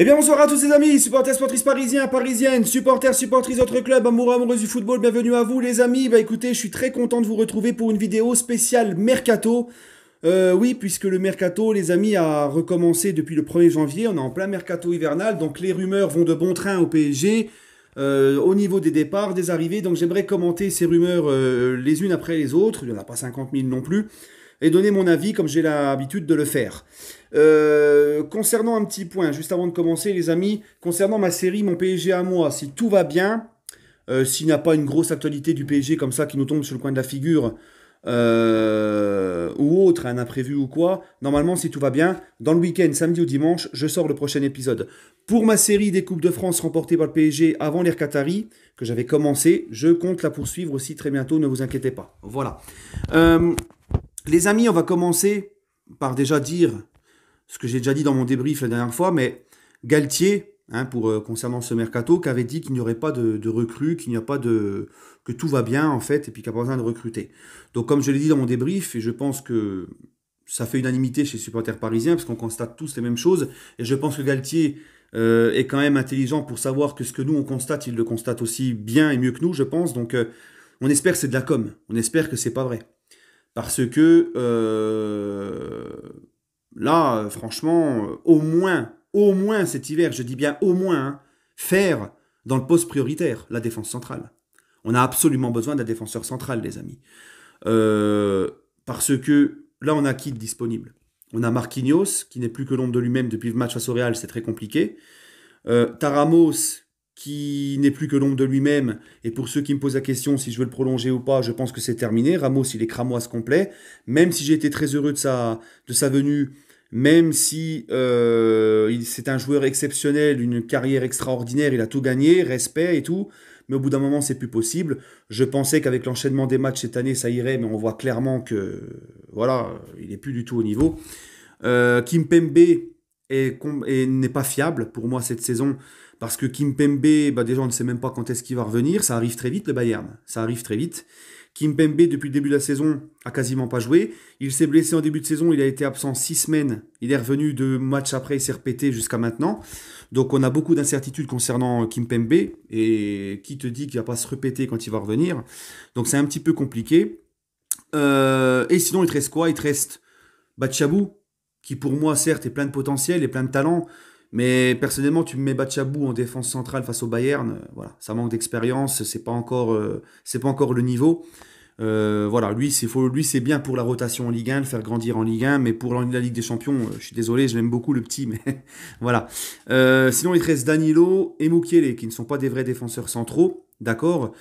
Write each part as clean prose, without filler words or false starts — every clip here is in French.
Eh bien, bonsoir à tous les amis, supporters, sportrices parisiens, parisiennes, supporters, supportrices d'autres clubs, amoureux, amoureuses du football, bienvenue à vous les amis. Bah écoutez, je suis très content de vous retrouver pour une vidéo spéciale Mercato. Oui, puisque le Mercato, les amis, a recommencé depuis le 1er janvier, on est en plein Mercato hivernal, donc les rumeurs vont de bon train au PSG, au niveau des départs, des arrivées, donc j'aimerais commenter ces rumeurs les unes après les autres, il n'y en a pas 50 000 non plus, et donner mon avis comme j'ai l'habitude de le faire. Concernant un petit point, juste avant de commencer, les amis, concernant ma série Mon PSG à moi, si tout va bien, s'il n'y a pas une grosse actualité du PSG comme ça qui nous tombe sur le coin de la figure, ou autre, un imprévu ou quoi, normalement, si tout va bien, dans le week-end, samedi ou dimanche, je sors le prochain épisode. Pour ma série des Coupes de France remportées par le PSG avant l'ère Qatari, que j'avais commencé, je compte la poursuivre aussi très bientôt, ne vous inquiétez pas. Voilà. Euh, les amis, on va commencer par déjà dire ce que j'ai déjà dit dans mon débrief la dernière fois, mais Galtier, hein, concernant ce mercato, qui avait dit qu'il n'y aurait pas de recrues, qu'il n'y a pas de que tout va bien en fait, et puis qu'il n'y a pas besoin de recruter. Donc comme je l'ai dit dans mon débrief, et je pense que ça fait unanimité chez les supporters parisiens, parce qu'on constate tous les mêmes choses, et je pense que Galtier est quand même intelligent pour savoir que ce que nous on constate, il le constate aussi bien et mieux que nous, je pense. Donc on espère que c'est de la com, on espère que c'est pas vrai. Parce que là, franchement, au moins cet hiver, je dis bien au moins, hein, faire dans le poste prioritaire la défense centrale. On a absolument besoin d'un défenseur central, les amis. Parce que là, on a qui de disponible? On a Marquinhos, qui n'est plus que l'ombre de lui-même depuis le match face au Real, c'est très compliqué. Taramos, qui n'est plus que l'ombre de lui-même. Et pour ceux qui me posent la question si je veux le prolonger ou pas, je pense que c'est terminé. Ramos, il est cramoisi complet. Même si j'ai été très heureux de sa venue, même si c'est un joueur exceptionnel, une carrière extraordinaire, il a tout gagné, respect et tout. Mais au bout d'un moment, c'est plus possible. Je pensais qu'avec l'enchaînement des matchs cette année, ça irait, mais on voit clairement que voilà, il est plus du tout au niveau. Kimpembe n'est pas fiable pour moi cette saison parce que Kimpembe, bah déjà on ne sait même pas quand est-ce qu'il va revenir, ça arrive très vite le Bayern, ça arrive très vite. Kimpembe depuis le début de la saison a quasiment pas joué, il s'est blessé en début de saison, il a été absent 6 semaines, il est revenu 2 matchs après, il s'est répété jusqu'à maintenant. Donc on a beaucoup d'incertitudes concernant Kimpembe et qui te dit qu'il va pas se répéter quand il va revenir. Donc c'est un petit peu compliqué. Et sinon il te reste quoi? Il te reste Batchabou, qui pour moi certes est plein de potentiel et plein de talent, mais personnellement tu me mets Batchabou en défense centrale face au Bayern, voilà, ça manque d'expérience, c'est pas encore le niveau. Voilà, lui c'est bien pour la rotation en Ligue 1, le faire grandir en Ligue 1, mais pour la Ligue des Champions, je suis désolé, je l'aime beaucoup le petit, mais voilà. Sinon il te reste Danilo et Mukiele, qui ne sont pas des vrais défenseurs centraux, d'accord.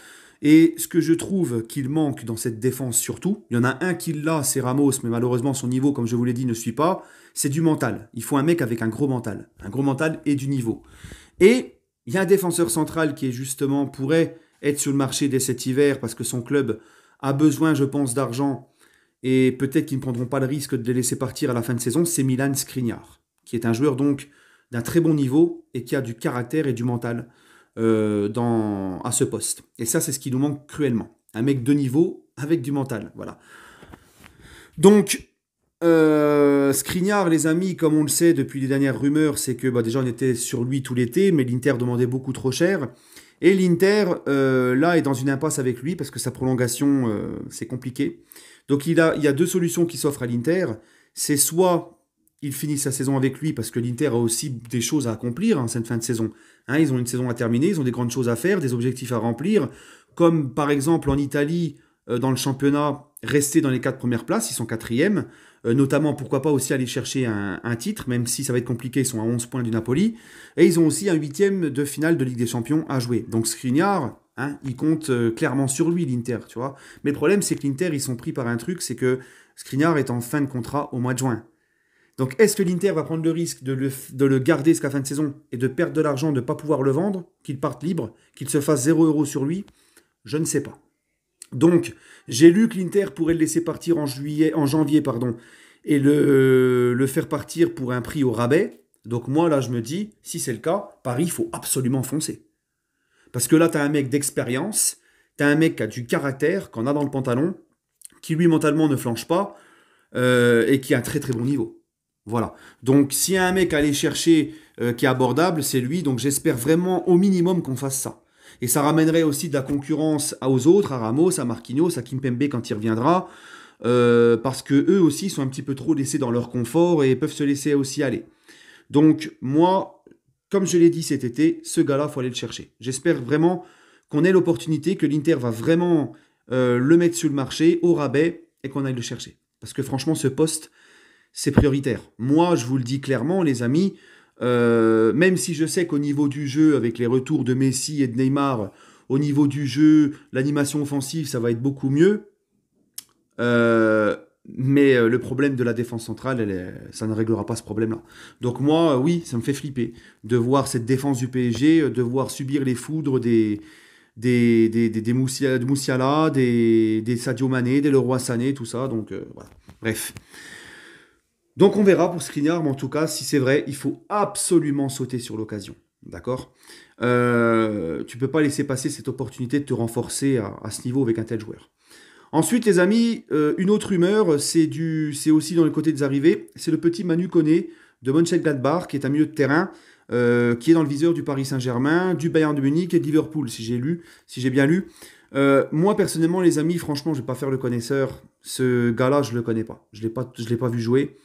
Et ce que je trouve qu'il manque dans cette défense surtout, il y en a un qui l'a, c'est Ramos, mais malheureusement son niveau, comme je vous l'ai dit, ne suit pas, c'est du mental. Il faut un mec avec un gros mental et du niveau. Et il y a un défenseur central qui est justement pourrait être sur le marché dès cet hiver parce que son club a besoin, je pense, d'argent et peut-être qu'ils ne prendront pas le risque de les laisser partir à la fin de saison, c'est Milan Skriniar, qui est un joueur donc d'un très bon niveau et qui a du caractère et du mental à ce poste. Et ça, c'est ce qui nous manque cruellement. Un mec de niveau avec du mental. Voilà. Donc, Skriniar, les amis, comme on le sait depuis les dernières rumeurs, c'est que bah, déjà on était sur lui tout l'été, mais l'Inter demandait beaucoup trop cher. Et l'Inter, là, est dans une impasse avec lui parce que sa prolongation, c'est compliqué. Donc il y a deux solutions qui s'offrent à l'Inter. C'est soit il finit sa saison avec lui parce que l'Inter a aussi des choses à accomplir en cette fin de saison. Hein, ils ont une saison à terminer, ils ont des grandes choses à faire, des objectifs à remplir. Comme par exemple en Italie, dans le championnat, rester dans les 4 premières places, ils sont quatrièmes. Notamment, pourquoi pas aussi aller chercher un titre, même si ça va être compliqué, ils sont à 11 points du Napoli. Et ils ont aussi un huitième de finale de Ligue des Champions à jouer. Donc Skriniar, hein, il compte clairement sur lui, l'Inter, tu vois. Mais le problème, c'est que l'Inter, ils sont pris par un truc, c'est que Skriniar est en fin de contrat au mois de juin. Donc est-ce que l'Inter va prendre le risque de le garder jusqu'à la fin de saison et de perdre de l'argent, de ne pas pouvoir le vendre, qu'il parte libre, qu'il se fasse 0 € sur lui? Je ne sais pas. Donc, j'ai lu que l'Inter pourrait le laisser partir en janvier, pardon, et le faire partir pour un prix au rabais. Donc moi, là, je me dis, si c'est le cas, Paris, il faut absolument foncer. Parce que là, tu as un mec d'expérience, tu as un mec qui a du caractère, qu'on a dans le pantalon, qui lui, mentalement, ne flanche pas, et qui a un très très bon niveau. Voilà. Donc, s'il y a un mec à aller chercher qui est abordable, c'est lui. Donc j'espère vraiment au minimum qu'on fasse ça. Et ça ramènerait aussi de la concurrence aux autres, à Ramos, à Marquinhos, à Kimpembe quand il reviendra, parce que eux aussi sont un petit peu trop laissés dans leur confort et peuvent se laisser aussi aller. Donc moi, comme je l'ai dit cet été, ce gars-là, il faut aller le chercher. J'espère vraiment qu'on ait l'opportunité, que l'Inter va vraiment le mettre sur le marché au rabais et qu'on aille le chercher. Parce que franchement, ce poste, c'est prioritaire. Moi, je vous le dis clairement, les amis, même si je sais qu'au niveau du jeu, avec les retours de Messi et de Neymar, au niveau du jeu, l'animation offensive, ça va être beaucoup mieux. Mais le problème de la défense centrale, ça ne réglera pas ce problème-là. Donc moi, oui, ça me fait flipper de voir cette défense du PSG, de voir subir les foudres des Moussiala, des Sadio Mané, des Leroy Sané, tout ça. Donc voilà. Bref. Donc on verra pour Skriniar, mais en tout cas, si c'est vrai, il faut absolument sauter sur l'occasion. D'accord. Tu peux pas laisser passer cette opportunité de te renforcer à ce niveau avec un tel joueur. Ensuite, les amis, une autre rumeur, c'est aussi dans le côté des arrivées, c'est le petit Manu Koné de Mönchengladbach, qui est un milieu de terrain, qui est dans le viseur du Paris Saint-Germain, du Bayern de Munich et de Liverpool, si j'ai bien lu. Moi, personnellement, les amis, franchement, je ne vais pas faire le connaisseur. Ce gars-là, je ne le connais pas. Je ne l'ai pas vu jouer.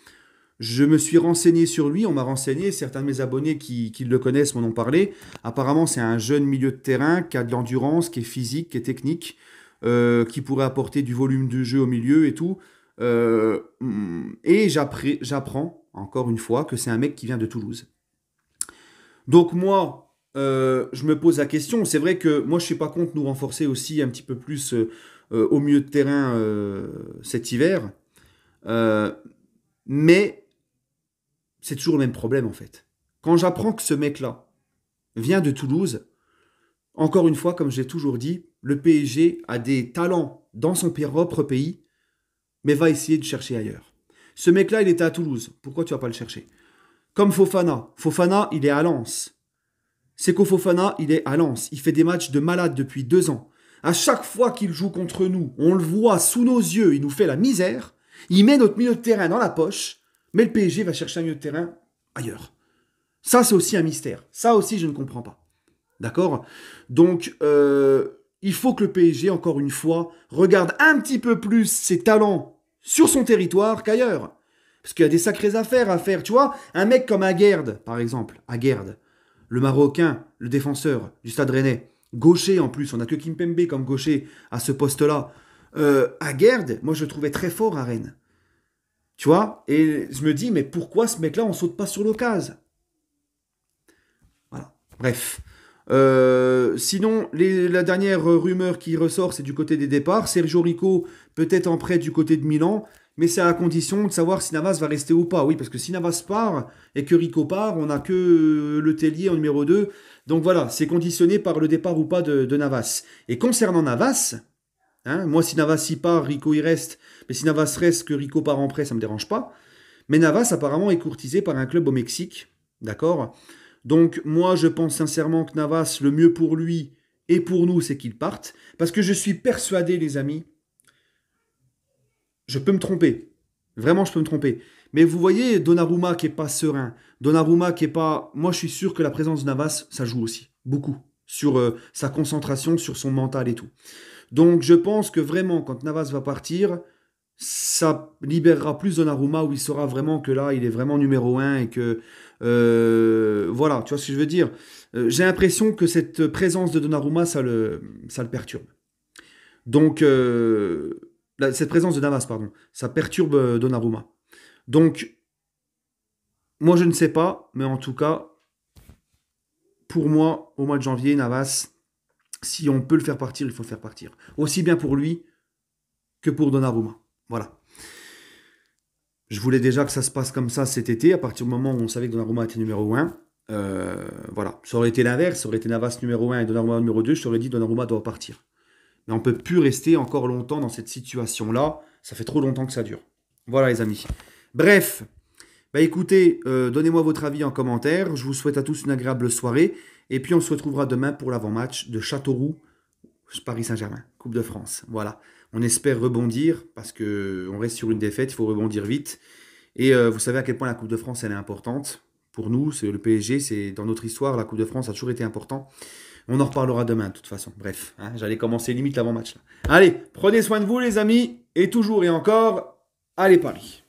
Je me suis renseigné sur lui, on m'a renseigné, certains de mes abonnés qui le connaissent m'en ont parlé. Apparemment, c'est un jeune milieu de terrain qui a de l'endurance, qui est physique, qui est technique, qui pourrait apporter du volume de jeu au milieu et tout. Et j'apprends, encore une fois, que c'est un mec qui vient de Toulouse. Donc moi, je me pose la question. C'est vrai que moi, je suis pas contre nous renforcer aussi un petit peu plus au milieu de terrain cet hiver. Mais c'est toujours le même problème en fait. Quand j'apprends que ce mec-là vient de Toulouse, encore une fois, comme j'ai toujours dit, le PSG a des talents dans son propre pays, mais va essayer de chercher ailleurs. Ce mec-là, il était à Toulouse. Pourquoi tu vas pas le chercher? Comme Fofana. Fofana, il est à Lens. Seko Fofana, il est à Lens. Il fait des matchs de malade depuis 2 ans. À chaque fois qu'il joue contre nous, on le voit sous nos yeux, il nous fait la misère. Il met notre milieu de terrain dans la poche, mais le PSG va chercher un milieu de terrain ailleurs. Ça, c'est aussi un mystère. Ça aussi, je ne comprends pas. D'accord? Donc, il faut que le PSG, encore une fois, regarde un petit peu plus ses talents sur son territoire qu'ailleurs. Parce qu'il y a des sacrées affaires à faire. Tu vois, un mec comme Aguerd, par exemple, Aguerd, le Marocain, le défenseur du Stade Rennais, gaucher en plus, on n'a que Kimpembe comme gaucher à ce poste-là. Aguerd, moi je le trouvais très fort à Rennes. Tu vois? Et je me dis, mais pourquoi ce mec-là, on saute pas sur l'occasion? Voilà. Bref. Sinon, la dernière rumeur qui ressort, c'est du côté des départs. Sergio Rico, peut-être en prêt du côté de Milan, mais c'est à condition de savoir si Navas va rester ou pas. Oui, parce que si Navas part et que Rico part, on n'a que le Tellier en numéro 2. Donc voilà, c'est conditionné par le départ ou pas de Navas. Et concernant Navas, hein, moi si Navas y part, Rico y reste. Mais si Navas reste, que Rico part en prêt, ça ne me dérange pas. Mais Navas apparemment est courtisé par un club au Mexique. D'accord? Donc moi je pense sincèrement que Navas, le mieux pour lui et pour nous, c'est qu'il parte. Parce que je suis persuadé, les amis, je peux me tromper. Vraiment, je peux me tromper. Mais vous voyez Donnarumma qui est pas serein. Donnarumma qui est pas... Moi, je suis sûr que la présence de Navas, ça joue aussi. Beaucoup. Sur sa concentration, sur son mental et tout. Donc, je pense que vraiment, quand Navas va partir, ça libérera plus Donnarumma où il saura vraiment que là, il est vraiment numéro 1 et que... voilà, tu vois ce que je veux dire. J'ai l'impression que cette présence de Donnarumma, ça le perturbe. Donc... cette présence de Navas, pardon, ça perturbe Donnarumma. Donc, moi je ne sais pas, mais en tout cas, pour moi, au mois de janvier, Navas, si on peut le faire partir, il faut le faire partir. Aussi bien pour lui que pour Donnarumma. Voilà. Je voulais déjà que ça se passe comme ça cet été, à partir du moment où on savait que Donnarumma était numéro 1. Voilà. Ça aurait été l'inverse, ça aurait été Navas numéro 1 et Donnarumma numéro 2, je t'aurais dit Donnarumma doit partir. Mais on ne peut plus rester encore longtemps dans cette situation-là. Ça fait trop longtemps que ça dure. Voilà les amis. Bref, bah écoutez, donnez-moi votre avis en commentaire. Je vous souhaite à tous une agréable soirée. Et puis on se retrouvera demain pour l'avant-match de Châteauroux, Paris Saint-Germain, Coupe de France. Voilà. On espère rebondir parce qu'on reste sur une défaite, il faut rebondir vite. Et vous savez à quel point la Coupe de France elle est importante. Pour nous, c'est le PSG, c'est dans notre histoire, la Coupe de France a toujours été important. On en reparlera demain, de toute façon. Bref, hein, j'allais commencer limite l'avant-match. Allez, prenez soin de vous, les amis. Et toujours et encore, allez Paris.